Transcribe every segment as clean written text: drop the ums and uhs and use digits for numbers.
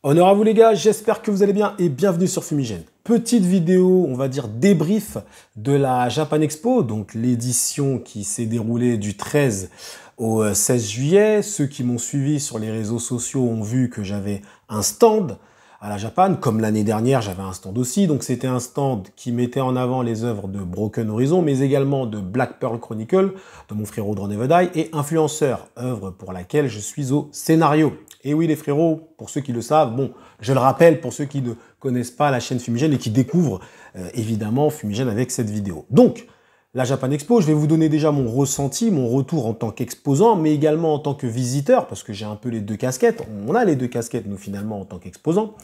Honneur à vous les gars, j'espère que vous allez bien et bienvenue sur Fumigène. Petite vidéo, on va dire débrief de la Japan Expo, donc l'édition qui s'est déroulée du 13 au 16 juillet. Ceux qui m'ont suivi sur les réseaux sociaux ont vu que j'avais un stand à la Japan, comme l'année dernière j'avais un stand aussi, donc c'était un stand qui mettait en avant les œuvres de Broken Horizon, mais également de Black Pearl Chronicle, de mon frérot Draw Never Die, et Influenceur, œuvre pour laquelle je suis au scénario. Et oui les frérots, pour ceux qui le savent, bon, je le rappelle pour ceux qui ne connaissent pas la chaîne Fumigène et qui découvrent évidemment Fumigène avec cette vidéo. Donc, la Japan Expo, je vais vous donner déjà mon ressenti, mon retour en tant qu'exposant, mais également en tant que visiteur, parce que j'ai un peu les deux casquettes. On a les deux casquettes, nous, finalement, en tant qu'exposant.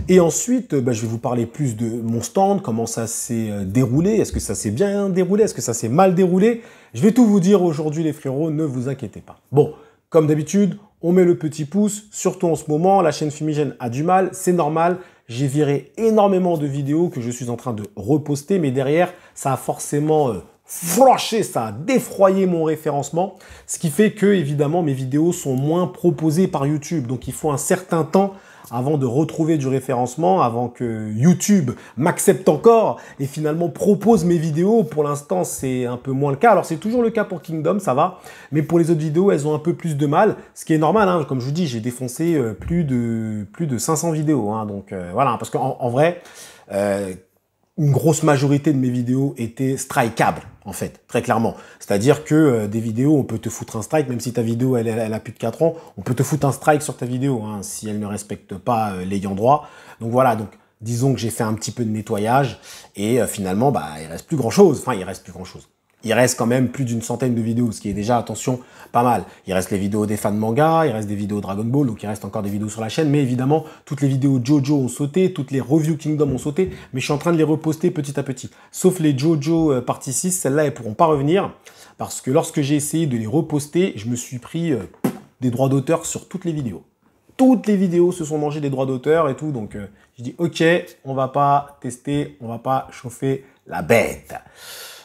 Et ensuite, je vais vous parler plus de mon stand, comment ça s'est déroulé, est-ce que ça s'est bien déroulé, est-ce que ça s'est mal déroulé. Je vais tout vous dire aujourd'hui, les frérots, ne vous inquiétez pas. Bon, comme d'habitude, on met le petit pouce, surtout en ce moment, la chaîne Fumigène a du mal, c'est normal. J'ai viré énormément de vidéos que je suis en train de reposter, mais derrière, ça a forcément flashé, ça a défroyé mon référencement, ce qui fait que, évidemment, mes vidéos sont moins proposées par YouTube. Donc, il faut un certain temps avant de retrouver du référencement, avant que YouTube m'accepte encore et finalement propose mes vidéos. Pour l'instant, c'est un peu moins le cas. Alors, c'est toujours le cas pour Kingdom, ça va. Mais pour les autres vidéos, elles ont un peu plus de mal, ce qui est normal, hein. Comme je vous dis, j'ai défoncé plus de 500 vidéos. Hein. Donc, voilà, parce qu'en vrai, une grosse majorité de mes vidéos étaient strikeables, en fait, très clairement. C'est-à-dire que des vidéos, on peut te foutre un strike, même si ta vidéo, elle a plus de 4 ans, on peut te foutre un strike sur ta vidéo, hein, si elle ne respecte pas l'ayant droit. Donc voilà, donc disons que j'ai fait un petit peu de nettoyage, et finalement, il reste plus grand-chose. Enfin, il reste plus grand-chose. Il reste quand même plus d'une centaine de vidéos, ce qui est déjà, attention, pas mal. Il reste les vidéos des fans de manga, il reste des vidéos Dragon Ball, donc il reste encore des vidéos sur la chaîne. Mais évidemment, toutes les vidéos JoJo ont sauté, toutes les reviews Kingdom ont sauté, mais je suis en train de les reposter petit à petit. Sauf les JoJo partie 6, celles-là, elles pourront pas revenir, parce que lorsque j'ai essayé de les reposter, je me suis pris des droits d'auteur sur toutes les vidéos. Toutes les vidéos se sont mangées des droits d'auteur et tout, donc je dis ok, on va pas tester, on va pas chauffer la bête.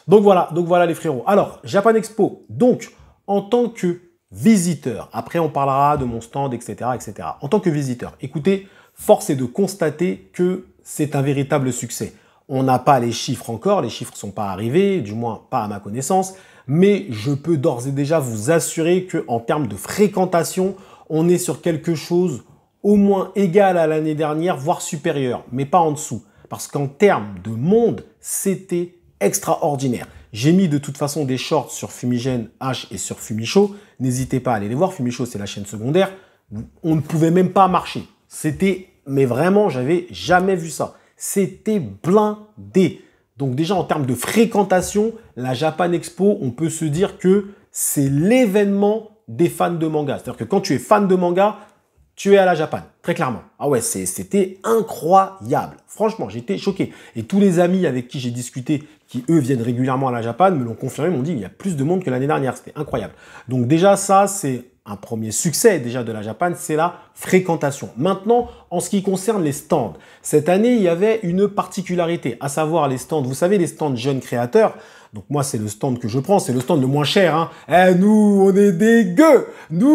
Donc voilà les frérots. Alors, Japan Expo, donc en tant que visiteur, après on parlera de mon stand, etc., etc. En tant que visiteur, écoutez, force est de constater que c'est un véritable succès. On n'a pas les chiffres encore, les chiffres ne sont pas arrivés, du moins pas à ma connaissance, mais je peux d'ores et déjà vous assurer qu'en termes de fréquentation, on est sur quelque chose au moins égal à l'année dernière, voire supérieur, mais pas en dessous. Parce qu'en termes de monde, c'était extraordinaire. J'ai mis de toute façon des shorts sur Fumigène H et sur Fumichaud. N'hésitez pas à aller les voir. Fumichaud, c'est la chaîne secondaire. On ne pouvait même pas marcher. C'était, mais vraiment, j'avais jamais vu ça. C'était blindé. Donc déjà, en termes de fréquentation, la Japan Expo, on peut se dire que c'est l'événement des fans de manga. C'est-à-dire que quand tu es fan de manga, tu es à la Japan, très clairement. Ah ouais, c'était incroyable. Franchement, j'étais choqué. Et tous les amis avec qui j'ai discuté, qui eux viennent régulièrement à la Japan, me l'ont confirmé, m'ont dit qu'il y a plus de monde que l'année dernière. C'était incroyable. Donc déjà, ça, c'est un premier succès déjà de la Japan, c'est la fréquentation. Maintenant, en ce qui concerne les stands, cette année, il y avait une particularité, à savoir les stands. Vous savez, les stands jeunes créateurs. Donc moi, c'est le stand que je prends, c'est le stand le moins cher. Hein. Eh, nous, on est des gueux. Nous,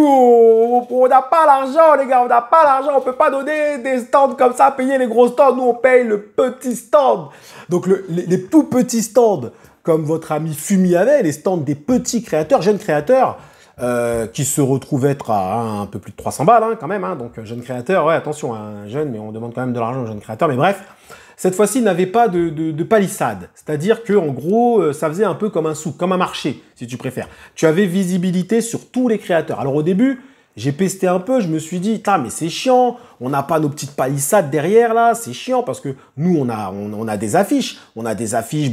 on n'a pas l'argent, les gars, on n'a pas l'argent. On peut pas donner des stands comme ça, payer les gros stands. Nous, on paye le petit stand. Donc les tout petits stands, comme votre ami Fumi avait, les stands des petits créateurs, jeunes créateurs, qui se retrouvent être à un peu plus de 300 balles hein, quand même. Hein. Donc jeunes créateurs, ouais, attention, un jeune, mais on demande quand même de l'argent aux jeunes créateurs. Mais bref. Cette fois-ci, il n'avait pas de palissade. C'est-à-dire que, en gros, ça faisait un peu comme un souk, comme un marché, si tu préfères. Tu avais visibilité sur tous les créateurs. Alors au début, j'ai pesté un peu, je me suis dit, mais c'est chiant, on n'a pas nos petites palissades derrière là, c'est chiant parce que nous, on a des affiches,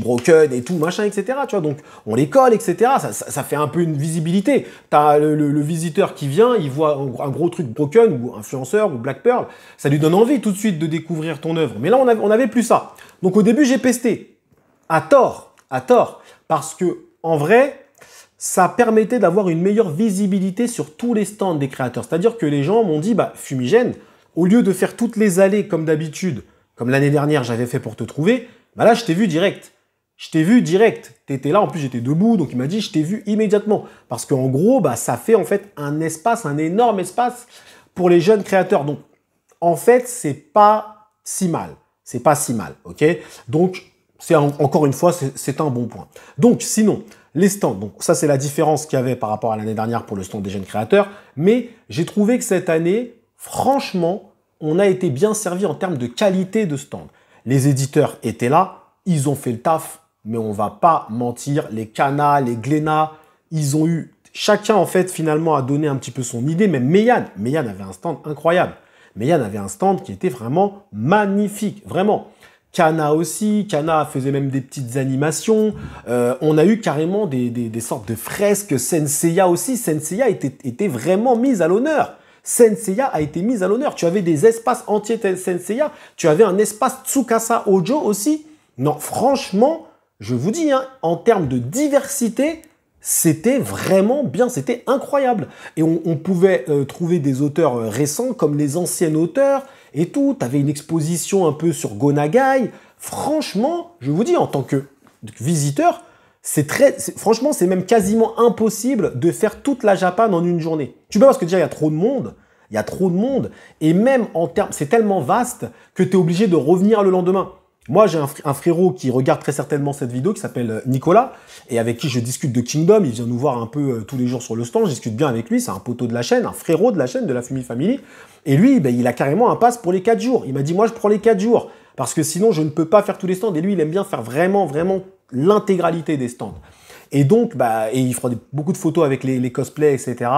broken et tout, machin, etc. Tu vois, donc on les colle, etc. Ça fait un peu une visibilité. Tu as le visiteur qui vient, il voit un gros truc broken ou influenceur ou Black Pearl, ça lui donne envie tout de suite de découvrir ton œuvre. Mais là, on avait plus ça. Donc au début, j'ai pesté. À tort, parce que en vrai, ça permettait d'avoir une meilleure visibilité sur tous les stands des créateurs. C'est-à-dire que les gens m'ont dit, Fumigène, au lieu de faire toutes les allées comme d'habitude, comme l'année dernière j'avais fait pour te trouver, là je t'ai vu direct. Je t'ai vu direct. Tu étais là, en plus j'étais debout, donc il m'a dit je t'ai vu immédiatement. Parce qu'en gros, ça fait en fait un espace, un énorme espace pour les jeunes créateurs. Donc en fait, c'est pas si mal. C'est pas si mal, ok? Donc, encore une fois, c'est un bon point. Donc, sinon, les stands, donc ça, c'est la différence qu'il y avait par rapport à l'année dernière pour le stand des jeunes créateurs. Mais j'ai trouvé que cette année, franchement, on a été bien servi en termes de qualité de stand. Les éditeurs étaient là, ils ont fait le taf, mais on va pas mentir, les Kana, les Glénat, ils ont eu... Chacun, en fait, finalement, a donné un petit peu son idée. Même Meyane avait un stand incroyable. Meyane avait un stand qui était vraiment magnifique, vraiment. Kana aussi, Kana faisait même des petites animations. On a eu carrément des sortes de fresques. Senseiya aussi. Senseiya était vraiment mise à l'honneur. Senseiya a été mise à l'honneur. Tu avais des espaces entiers Senseiya. Tu avais un espace Tsukasa Ojo aussi. Non, franchement, je vous dis, hein, en termes de diversité, c'était vraiment bien, c'était incroyable. Et on pouvait trouver des auteurs récents comme les anciens auteurs et tout. Tu avais une exposition un peu sur Go Nagai. Franchement, je vous dis, en tant que visiteur, franchement, c'est même quasiment impossible de faire toute la Japan en une journée. Tu peux parce que déjà, il y a trop de monde. Il y a trop de monde. Et même en termes, c'est tellement vaste que tu es obligé de revenir le lendemain. Moi, j'ai un frérot qui regarde très certainement cette vidéo qui s'appelle Nicolas et avec qui je discute de Kingdom. Il vient nous voir un peu tous les jours sur le stand. Je discute bien avec lui. C'est un poteau de la chaîne, un frérot de la chaîne de la Fumi Family. Et lui, ben, il a carrément un pass pour les 4 jours. Il m'a dit, moi, je prends les 4 jours parce que sinon, je ne peux pas faire tous les stands. Et lui, il aime bien faire vraiment l'intégralité des stands. Et donc, bah, il fera beaucoup de photos avec les cosplays, etc.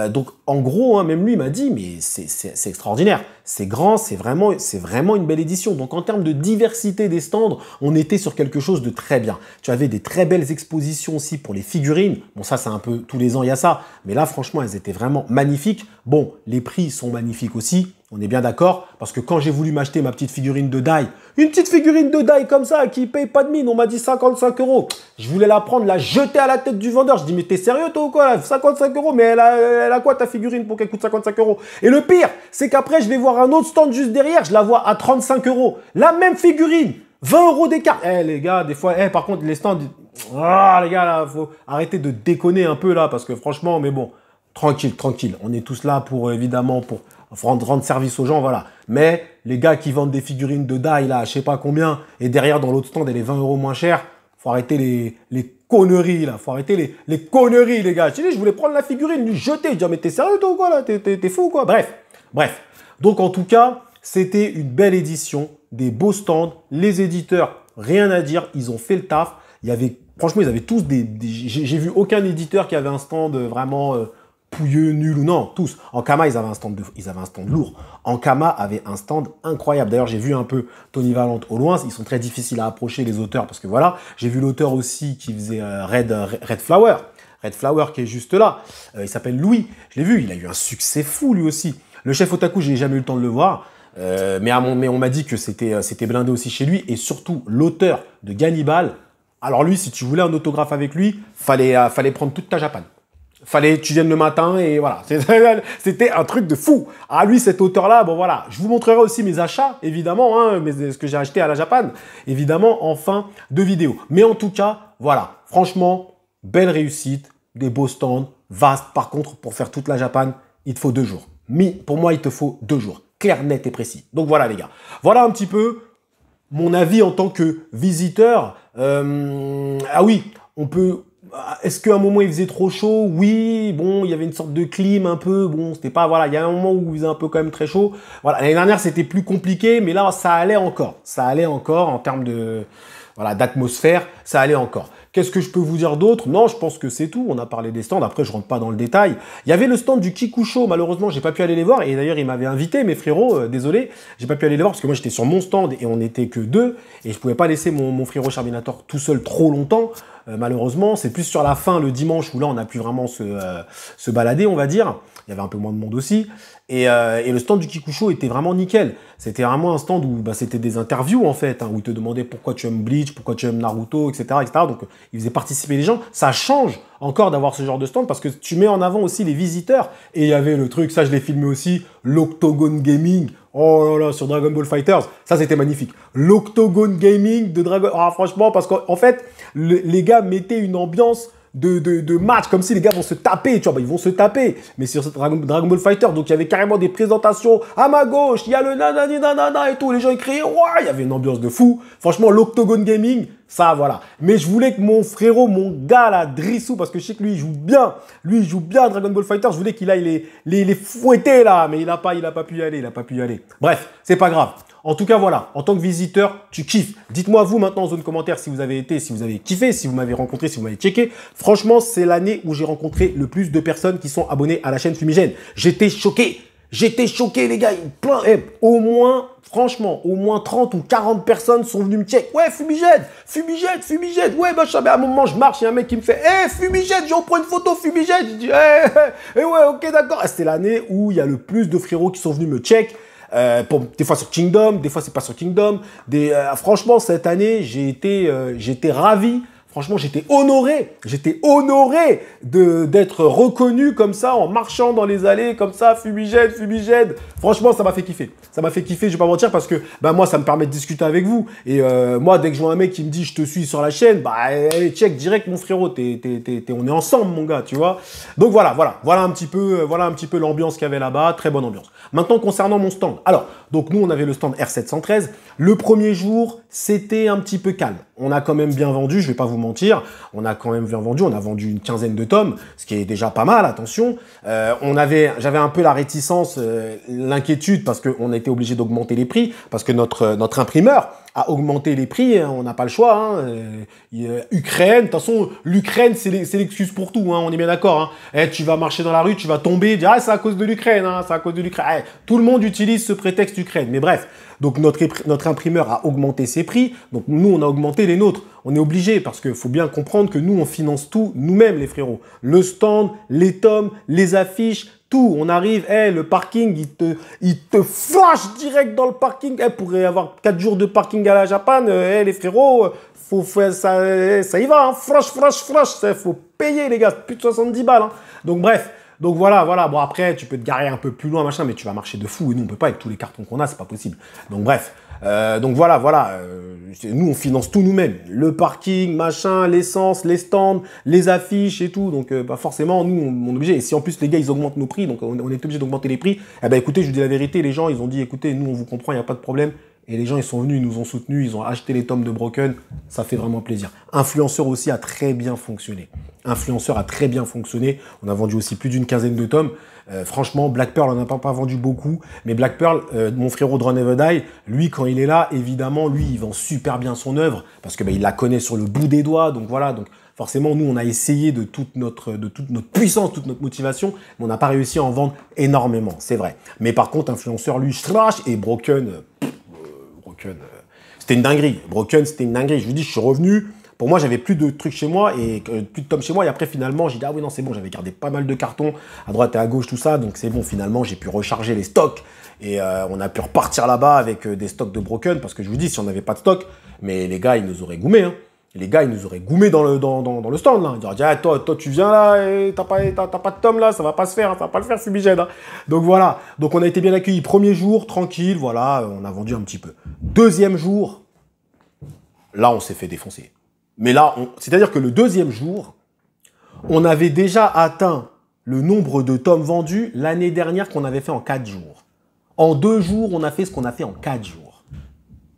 Donc, en gros, hein, même lui m'a dit, mais c'est extraordinaire. C'est grand, c'est vraiment une belle édition. Donc, en termes de diversité des stands, on était sur quelque chose de très bien. Tu avais des très belles expositions aussi pour les figurines. Bon, ça, c'est un peu tous les ans, il y a ça. Mais là, franchement, elles étaient vraiment magnifiques. Bon, les prix sont magnifiques aussi. On est bien d'accord, parce que quand j'ai voulu m'acheter ma petite figurine de Dai, une petite figurine de Dai comme ça, qui paye pas de mine, on m'a dit 55 €. Je voulais la prendre, la jeter à la tête du vendeur. Je dis, mais t'es sérieux toi ou quoi? 55 €, mais elle a quoi ta figurine pour qu'elle coûte 55 €? Et le pire, c'est qu'après, je vais voir un autre stand juste derrière, je la vois à 35 €. La même figurine, 20 € d'écart. Eh les gars, des fois, par contre, les stands, ah les gars, là, faut arrêter de déconner un peu là, parce que franchement, mais bon, tranquille. On est tous là pour, évidemment, pour rendre service aux gens, voilà. Mais les gars qui vendent des figurines de Dai, là, je sais pas combien, et derrière, dans l'autre stand, elle est 20 € moins chère, faut arrêter les conneries, là. Faut arrêter les conneries, les gars. Je dis, je voulais prendre la figurine, lui jeter. Je dis, mais t'es sérieux, toi, ou quoi, là? T'es fou, quoi? Bref. Donc, en tout cas, c'était une belle édition, des beaux stands. Les éditeurs, rien à dire, ils ont fait le taf. Franchement, ils avaient tous j'ai vu aucun éditeur qui avait un stand vraiment pouilleux, nul ou non, tous. Ankama, ils avaient un stand lourd. Ankama avait un stand incroyable. D'ailleurs, j'ai vu un peu Tony Valente au loin. Ils sont très difficiles à approcher, les auteurs, parce que voilà. J'ai vu l'auteur aussi qui faisait Red Flower. Red Flower qui est juste là. Il s'appelle Louis. Je l'ai vu, il a eu un succès fou lui aussi. Le chef Otaku, j'ai jamais eu le temps de le voir. Mais on m'a dit que c'était blindé aussi chez lui. Et surtout, l'auteur de Gannibal. Alors lui, si tu voulais un autographe avec lui, fallait prendre toute ta Japan. Fallait que tu viennes le matin et voilà. C'était un truc de fou. Ah lui, cet auteur-là, bon voilà. Je vous montrerai aussi mes achats, évidemment, hein, ce que j'ai acheté à la Japan, évidemment, en fin de vidéo. Mais en tout cas, voilà. Franchement, belle réussite, des beaux stands, vastes. Par contre, pour faire toute la Japan, il te faut 2 jours. Mais pour moi, il te faut 2 jours. Clair, net et précis. Donc voilà les gars. Voilà un petit peu mon avis en tant que visiteur. Ah oui, on peut... Est-ce qu'à un moment il faisait trop chaud? Oui, bon, il y avait une sorte de clim un peu, bon, c'était pas, voilà, il y a un moment où il faisait un peu quand même très chaud. Voilà, l'année dernière c'était plus compliqué, mais là ça allait encore. Ça allait encore en termes de, voilà, d'atmosphère, ça allait encore. Qu'est-ce que je peux vous dire d'autre? Non, je pense que c'est tout. On a parlé des stands. Après, je rentre pas dans le détail. Il y avait le stand du Kikusho. Malheureusement, j'ai pas pu aller les voir. Et d'ailleurs, ils m'avaient invité, mes frérots. Désolé, j'ai pas pu aller les voir parce que moi, j'étais sur mon stand et on n'était que 2. Et je pouvais pas laisser mon frérot Charminator tout seul trop longtemps. Malheureusement, c'est plus sur la fin, le dimanche, où là, on a pu vraiment se balader, on va dire. Il y avait un peu moins de monde aussi. Et le stand du Kikusho était vraiment nickel. C'était vraiment un stand où c'était des interviews, en fait, hein, où il te demandait pourquoi tu aimes Bleach, pourquoi tu aimes Naruto, etc. etc. Donc, il faisait participer les gens. Ça change encore d'avoir ce genre de stand parce que tu mets en avant aussi les visiteurs. Et il y avait le truc, ça, je l'ai filmé aussi, l'Octogone Gaming. Oh là là, sur Dragon Ball Fighters. Ça, c'était magnifique. L'Octogone Gaming de Dragon... Ah, franchement, parce qu'en fait, les gars mettaient une ambiance de match, comme si les gars vont se taper, tu vois, bah, ils vont se taper. Mais sur Dragon Ball Fighter, donc il y avait carrément des présentations à ma gauche, il y a le nanani nanana et tout, les gens ils criaient, ouais, il y avait une ambiance de fou. Franchement, l'Octogone Gaming, ça, voilà. Mais je voulais que mon frérot, mon gars là, Drissou, parce que je sais que lui, il joue bien à Dragon Ball Fighter, je voulais qu'il aille les fouetter là, mais il a pas pu y aller, Bref, c'est pas grave. En tout cas, voilà, en tant que visiteur, tu kiffes. Dites-moi vous maintenant en zone commentaire si vous avez été, si vous avez kiffé, si vous m'avez rencontré, si vous m'avez checké. Franchement, c'est l'année où j'ai rencontré le plus de personnes qui sont abonnées à la chaîne Fumigène. J'étais choqué, les gars. Plein, au moins, franchement, au moins 30 ou 40 personnes sont venues me check. Ouais, Fumigène. Ouais, bah, à un moment, je marche, il y a un mec qui me fait, Fumigène, je reprends une photo, Fumigène. Je dis, ouais, ok, d'accord. C'était l'année où il y a le plus de frérots qui sont venus me check. Des fois sur Kingdom, des fois c'est pas sur Kingdom. Franchement, cette année, j'étais ravi. Franchement, j'étais honoré d'être reconnu comme ça, en marchant dans les allées, comme ça, Fumigène. Franchement, ça m'a fait kiffer. Je vais pas mentir, parce que bah, moi, ça me permet de discuter avec vous. Et moi, dès que je vois un mec qui me dit, je te suis sur la chaîne, bah, allez, check direct, mon frérot, on est ensemble, mon gars, tu vois. Donc voilà un petit peu l'ambiance qu'il y avait là-bas, très bonne ambiance. Maintenant, concernant mon stand. Alors, donc nous, on avait le stand R713. Le premier jour, c'était un petit peu calme. On a quand même bien vendu, je vais pas vous mentir. On a quand même bien vendu. On a vendu une quinzaine de tomes, ce qui est déjà pas mal, attention. J'avais un peu la réticence, l'inquiétude, parce qu'on a été obligé d'augmenter les prix, parce que notre imprimeur a augmenté les prix, hein, on n'a pas le choix. Ukraine, de toute façon, l'Ukraine, c'est l'excuse pour tout, hein, on est bien d'accord. Hein. Tu vas marcher dans la rue, tu vas tomber, dire c'est à cause de l'Ukraine, c'est à cause de l'Ukraine. Tout le monde utilise ce prétexte Ukraine, mais bref. Donc notre imprimeur a augmenté ses prix, donc nous on a augmenté les nôtres. On est obligé, parce qu'il faut bien comprendre que nous on finance tout nous-mêmes les frérots. Le stand, les tomes, les affiches, tout. On arrive, le parking, il te flash direct dans le parking. Pourrait avoir 4 jours de parking à la Japan, les frérots, faut faire ça, ça y va, hein. Flash, faut payer les gars, plus de 70 balles. Hein. Donc bref. Donc voilà. Bon après, tu peux te garer un peu plus loin, machin, mais tu vas marcher de fou. Et nous, on peut pas avec tous les cartons qu'on a, c'est pas possible. Donc bref. Donc voilà. Nous, on finance tout nous-mêmes. Le parking, machin, l'essence, les stands, les affiches et tout. Donc forcément, nous, on est obligé. Et si en plus les gars, ils augmentent nos prix, donc on est obligé d'augmenter les prix. Écoutez, je vous dis la vérité, les gens, ils ont dit, écoutez, nous, on vous comprend, il n'y a pas de problème. Et les gens, ils sont venus, ils nous ont soutenus, ils ont acheté les tomes de Broken. Ça fait vraiment plaisir. Influenceur aussi a très bien fonctionné. On a vendu aussi plus d'une quinzaine de tomes. Franchement, Black Pearl, on n'a pas vendu beaucoup. Mais Black Pearl, mon frérot Drone Never Die, lui, quand il est là, évidemment, lui, il vend super bien son œuvre. Parce que il la connaît sur le bout des doigts. Donc voilà. Donc forcément, nous, on a essayé de toute notre puissance, toute notre motivation. Mais on n'a pas réussi à en vendre énormément. C'est vrai. Mais par contre, influenceur, lui, trash. Et Broken... c'était une dinguerie. Broken, c'était une dinguerie. Je vous dis, je suis revenu. Pour moi, j'avais plus de trucs chez moi et plus de tomes chez moi. Et après, finalement, j'ai dit, ah oui, non, c'est bon. J'avais gardé pas mal de cartons à droite et à gauche, tout ça. Donc, c'est bon. Finalement, j'ai pu recharger les stocks. Et on a pu repartir là-bas avec des stocks de Broken. Parce que je vous dis, si on n'avait pas de stock, mais les gars, ils nous auraient goumé. Hein. Les gars, ils nous auraient goumé dans le stand. Là. Ils auraient dit, ah, toi, tu viens là et t'as pas de tome là. Ça va pas se faire. Ça va pas le faire, Fumigène. Hein. Donc, voilà. Donc, on a été bien accueillis. Premier jour, tranquille. Voilà. On a vendu un petit peu. Deuxième jour, là, on s'est fait défoncer. Mais là, c'est-à-dire que le deuxième jour, on avait déjà atteint le nombre de tomes vendus l'année dernière qu'on avait fait en 4 jours. En 2 jours, on a fait ce qu'on a fait en 4 jours.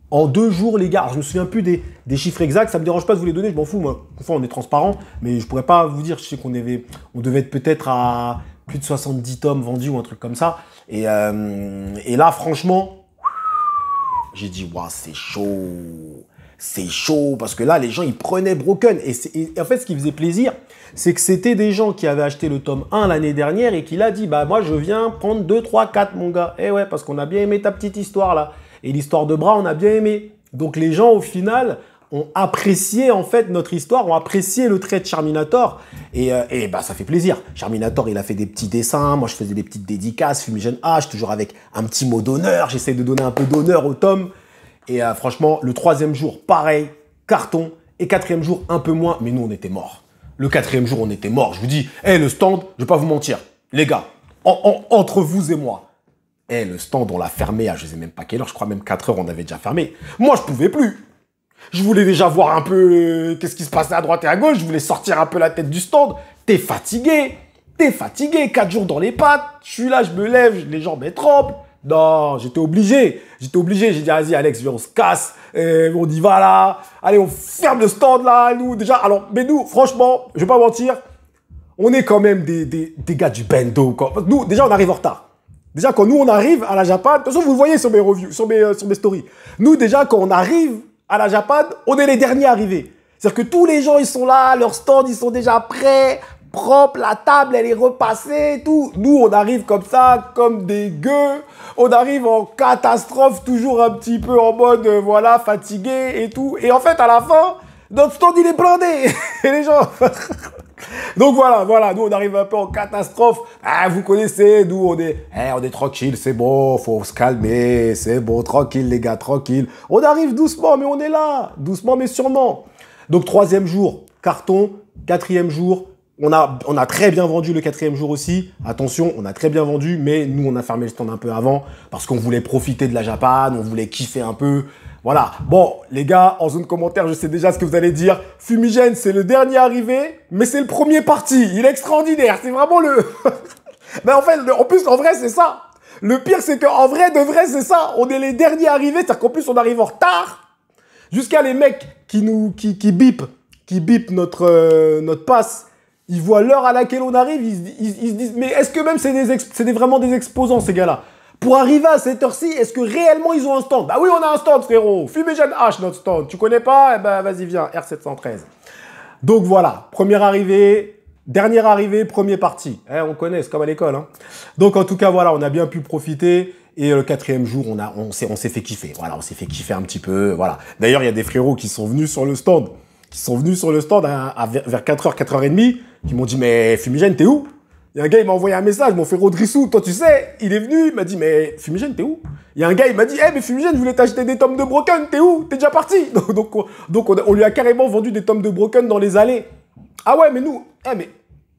En 2 jours, les gars, alors je me souviens plus des chiffres exacts, ça me dérange pas de vous les donner, je m'en fous, moi. Enfin, on est transparent, mais je pourrais pas vous dire, je sais qu'on devait être peut-être à plus de 70 tomes vendus ou un truc comme ça. Et là, franchement, j'ai dit, waouh, c'est chaud. C'est chaud, parce que là, les gens, ils prenaient Broken. Et en fait, ce qui faisait plaisir, c'est que c'était des gens qui avaient acheté le tome 1 l'année dernière et qui l'a dit, bah moi, je viens prendre 2, 3, 4, mon gars. Eh ouais, parce qu'on a bien aimé ta petite histoire, là. Et l'histoire de Bras, on a bien aimé. Donc, les gens, au final, ont apprécié, en fait, notre histoire, ont apprécié le trait de Charminator. Et bah, ça fait plaisir. Charminator, il a fait des petits dessins. Moi, je faisais des petites dédicaces. Fumigène H, toujours avec un petit mot d'honneur. J'essaie de donner un peu d'honneur au tome. Et franchement, le 3e jour, pareil, carton. Et 4e jour, un peu moins, mais nous, on était morts. Le 4e jour, on était morts. Je vous dis, le stand, je vais pas vous mentir, les gars, entre vous et moi, le stand, on l'a fermé à je sais même pas quelle heure, je crois même 4 heures, on avait déjà fermé. Moi, je pouvais plus. Je voulais déjà voir un peu qu'est-ce qui se passait à droite et à gauche. Je voulais sortir un peu la tête du stand. T'es fatigué. T'es fatigué. 4 jours dans les pattes. Je suis là, je me lève, les jambes elles tremblent. Non, j'étais obligé. J'étais obligé. J'ai dit, vas-y, Alex, viens, on se casse. On y va là. Allez, on ferme le stand là. Nous, déjà, alors, mais nous, franchement, je vais pas mentir, on est quand même des gars du bendo. Quoi. Nous, déjà, on arrive en retard. Déjà, quand nous, on arrive à la Japan, de toute façon, vous le voyez sur mes reviews, sur mes stories. Nous, déjà, quand on arrive à la Japan, on est les derniers arrivés. C'est-à-dire que tous les gens, ils sont là, leurs stands, ils sont déjà prêts, propres, la table, elle est repassée, tout. Nous, on arrive comme ça, comme des gueux. On arrive en catastrophe, toujours un petit peu en mode, voilà, fatigué et tout. Et en fait, à la fin, notre stand, il est blindé. Et les gens... Donc voilà, nous on arrive un peu en catastrophe. Ah, vous connaissez, nous on est tranquille, c'est bon, faut se calmer, c'est bon, tranquille les gars, tranquille. On arrive doucement, mais on est là, doucement mais sûrement. Donc 3e jour, carton, 4e jour, on a très bien vendu le 4e jour aussi. Attention, on a très bien vendu, mais nous on a fermé le stand un peu avant parce qu'on voulait profiter de la Japan, on voulait kiffer un peu. Voilà. Bon, les gars, en zone commentaire, je sais déjà ce que vous allez dire. Fumigène, c'est le dernier arrivé, mais c'est le premier parti. Il est extraordinaire. C'est vraiment le... Mais en fait, en plus, en vrai, c'est ça. Le pire, c'est qu'en vrai, de vrai, c'est ça. On est les derniers arrivés. C'est-à-dire qu'en plus, on arrive en retard. Jusqu'à les mecs qui bipent notre passe. Ils voient l'heure à laquelle on arrive. Ils se disent, mais est-ce que même c'est vraiment des exposants, ces gars-là? Pour arriver à cette heure-ci, est-ce que réellement ils ont un stand? Bah oui, on a un stand, frérot. Fumigène H, notre stand. Tu connais pas? Eh ben, vas-y, viens. R713. Donc voilà. Première arrivée, dernière arrivée, premier parti. On connaît, c'est comme à l'école. Hein. Donc en tout cas, voilà, on a bien pu profiter. Et le 4e jour, on s'est fait kiffer. Voilà, on s'est fait kiffer un petit peu. Voilà. D'ailleurs, il y a des frérots qui sont venus sur le stand. Vers 4h, 4h30, qui m'ont dit, mais Fumigène, t'es où? Il y a un gars, il m'a envoyé un message, mon frérot Drissou, toi tu sais, il est venu, il m'a dit, mais Fumigène, t'es où? Il y a un gars, il m'a dit, mais Fumigène, je voulais t'acheter des tomes de Broken, t'es où? T'es déjà parti? Donc on lui a carrément vendu des tomes de Broken dans les allées. Ah ouais, mais nous,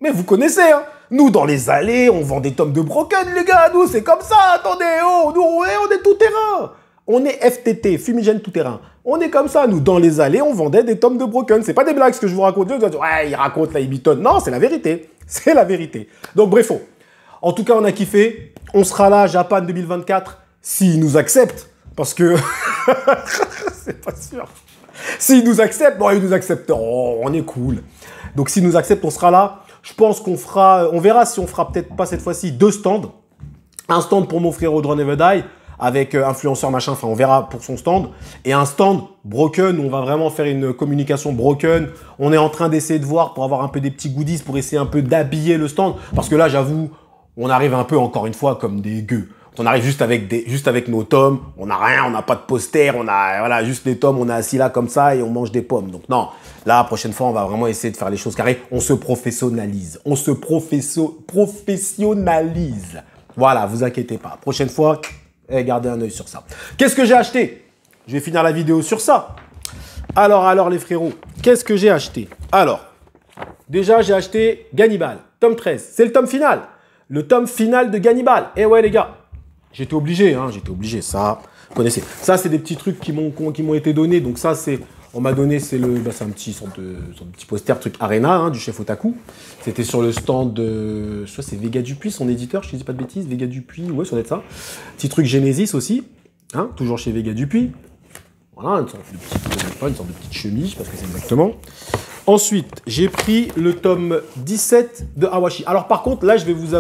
mais vous connaissez, hein? Nous, dans les allées, on vend des tomes de Broken, les gars, nous, c'est comme ça, attendez, oh, nous, on est tout terrain. On est FTT, Fumigène tout terrain. On est comme ça, nous, dans les allées, on vendait des tomes de Broken. C'est pas des blagues ce que je vous raconte. Ouais, il raconte là, il bitonne. Non, c'est la vérité. C'est la vérité. Donc, bref, en tout cas, on a kiffé. On sera là, Japan 2024, s'ils nous acceptent. Parce que... c'est pas sûr. S'ils nous acceptent, bon, ils nous accepteront. On est cool. Donc, s'ils nous acceptent, on sera là. Je pense qu'on fera... On verra si on fera peut-être pas cette fois-ci 2 stands. Un stand pour mon frérot Drone Never Die, avec influenceur machin, enfin on verra pour son stand. Et un stand Broken, où on va vraiment faire une communication Broken. On est en train d'essayer de voir pour avoir un peu des petits goodies, pour essayer un peu d'habiller le stand. Parce que là, j'avoue, on arrive un peu, encore une fois, comme des gueux. On arrive juste avec nos tomes, on n'a rien, on n'a pas de poster, on a voilà, juste des tomes, on est assis là comme ça et on mange des pommes. Donc non, là, la prochaine fois, on va vraiment essayer de faire les choses carrées. On se professionnalise. On se professionnalise. Voilà, vous inquiétez pas. Prochaine fois... gardez un œil sur ça. Qu'est-ce que j'ai acheté? Je vais finir la vidéo sur ça. Alors les frérots, qu'est-ce que j'ai acheté? Alors, déjà j'ai acheté Gannibal, tome 13. C'est le tome final. Le tome final de Gannibal. Eh ouais les gars, j'étais obligé, ça, vous connaissez. Ça c'est des petits trucs qui m'ont été donnés. Donc ça c'est, on m'a donné, c'est un petit petit poster, truc Arena, hein, du chef Otaku. C'était sur le stand de, je crois c'est Vega Dupuis, son éditeur, je ne dis pas de bêtises, Vega Dupuis, ouais, ça doit être ça. Petit truc Genesis aussi, hein, toujours chez Vega Dupuis. Voilà, une sorte de petite chemise, parce que c'est exactement. Ensuite, j'ai pris le tome 17 de Hawashi. Alors par contre, là, je vais vous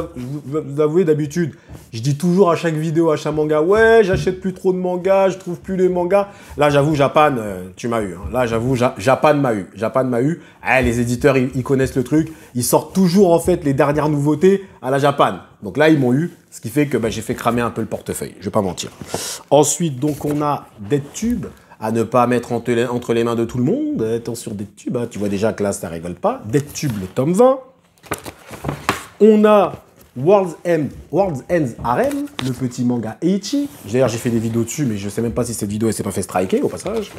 avouer d'habitude, je dis toujours à chaque vidéo, à chaque manga, ouais, j'achète plus trop de mangas, je trouve plus les mangas. Là, j'avoue, Japan, tu m'as eu. Hein. Là, j'avoue, Japan m'a eu. Japan m'a eu. Les éditeurs, ils connaissent le truc. Ils sortent toujours, en fait, les dernières nouveautés à la Japan. Donc là, ils m'ont eu, ce qui fait que j'ai fait cramer un peu le portefeuille. Je vais pas mentir. Ensuite, donc, on a DeadTube. À ne pas mettre entre les mains de tout le monde. Attention, DeadTube, hein. Tu vois déjà que là, ça rigole pas. DeadTube, le tome 20. On a World's End Harem, le petit manga Eiichi. D'ailleurs, j'ai fait des vidéos dessus, mais je sais même pas si cette vidéo elle s'est pas fait striker, au passage.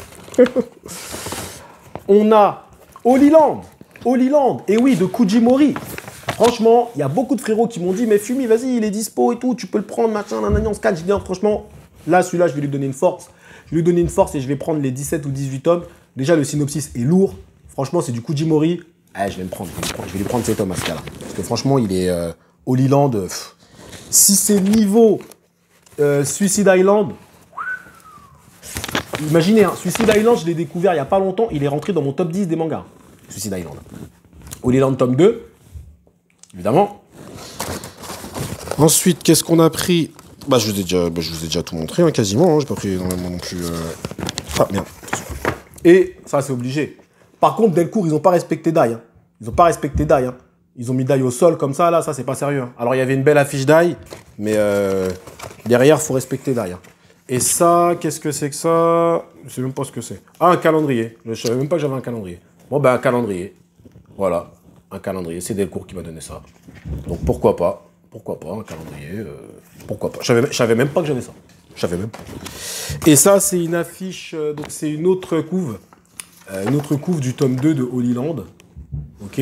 On a Holy Land, et oui, de Kujimori. Franchement, il y a beaucoup de frérots qui m'ont dit, mais Fumi, vas-y, il est dispo et tout, tu peux le prendre, machin, nanana, on se calme. J'ai dit, franchement, là, celui-là, je vais lui donner une force. Je vais lui donner une force et je vais prendre les 17 ou 18 tomes. Déjà, le synopsis est lourd. Franchement, c'est du Kujimori. Eh, je vais me prendre. Je vais lui prendre cet homme à ce cas-là. Parce que franchement, il est Holy Land. Si c'est niveau Suicide Island, imaginez, hein, Suicide Island, je l'ai découvert il n'y a pas longtemps. Il est rentré dans mon top 10 des mangas. Suicide Island. Holy Land tome 2, évidemment. Ensuite, qu'est-ce qu'on a pris? Bah, je vous ai déjà tout montré, hein, quasiment. Hein. J'ai pas pris énormément non plus. Ah, merde. Et ça, c'est obligé. Par contre, Delcourt, ils n'ont pas respecté Dai. Hein. Ils n'ont pas respecté Dai. Hein. Ils ont mis Dai au sol comme ça, là, ça, c'est pas sérieux. Hein. Alors, il y avait une belle affiche Dai, mais derrière, il faut respecter Dai. Hein. Et ça, qu'est-ce que c'est que ça? Je sais même pas ce que c'est. Ah, un calendrier. Je savais même pas que j'avais un calendrier. Bon, ben, un calendrier. Voilà, un calendrier. C'est Delcourt qui m'a donné ça. Donc, pourquoi pas? Pourquoi pas, un calendrier, pourquoi pas. Je savais même pas que j'avais ça. Je savais même pas. Et ça, c'est une affiche, donc c'est une autre couve du tome 2 de Holy Land, ok,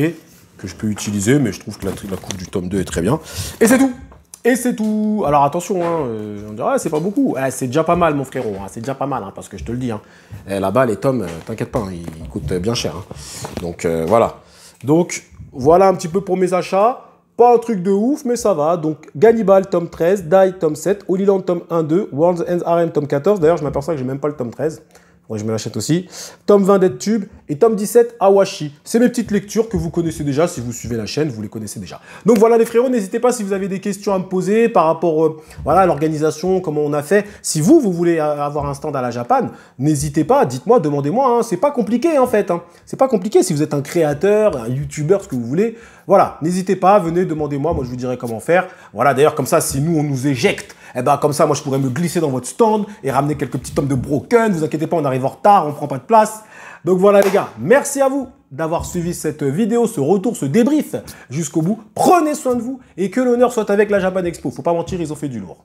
que je peux utiliser, mais je trouve que la couve du tome 2 est très bien. Et c'est tout. Et c'est tout. Alors attention, hein, on dirait, c'est pas beaucoup. C'est déjà pas mal, mon frérot, hein, c'est déjà pas mal, hein, parce que je te le dis. Hein. Là-bas, les tomes, t'inquiète pas, hein, ils coûtent bien cher. Hein. Donc, voilà. Donc, voilà un petit peu pour mes achats. Pas un truc de ouf, mais ça va. Donc, Gannibal, tome 13, Dai, tome 7, Holy Land, tome 1-2, World's End RM, tome 14. D'ailleurs, je m'aperçois que j'ai même pas le tome 13. Faudrait que je me l'achète aussi. Tome 20, Dead Tube. Et tome 17, Awashi. C'est mes petites lectures que vous connaissez déjà. Si vous suivez la chaîne, vous les connaissez déjà. Donc voilà, les frérots, n'hésitez pas si vous avez des questions à me poser par rapport voilà, à l'organisation, comment on a fait. Si vous voulez avoir un stand à la Japan, n'hésitez pas, dites-moi, demandez-moi. Hein. C'est pas compliqué, en fait. Hein. C'est pas compliqué si vous êtes un créateur, un youtubeur, ce que vous voulez. Voilà, n'hésitez pas, venez, demandez-moi. Moi, je vous dirai comment faire. Voilà, d'ailleurs, comme ça, si nous, on nous éjecte, eh ben, comme ça, moi, je pourrais me glisser dans votre stand et ramener quelques petits tomes de broken. Vous inquiétez pas, on arrive en retard, on prend pas de place. Donc voilà, les gars, merci à vous d'avoir suivi cette vidéo, ce retour, ce débrief jusqu'au bout. Prenez soin de vous et que l'honneur soit avec la Japan Expo. Faut pas mentir, ils ont fait du lourd.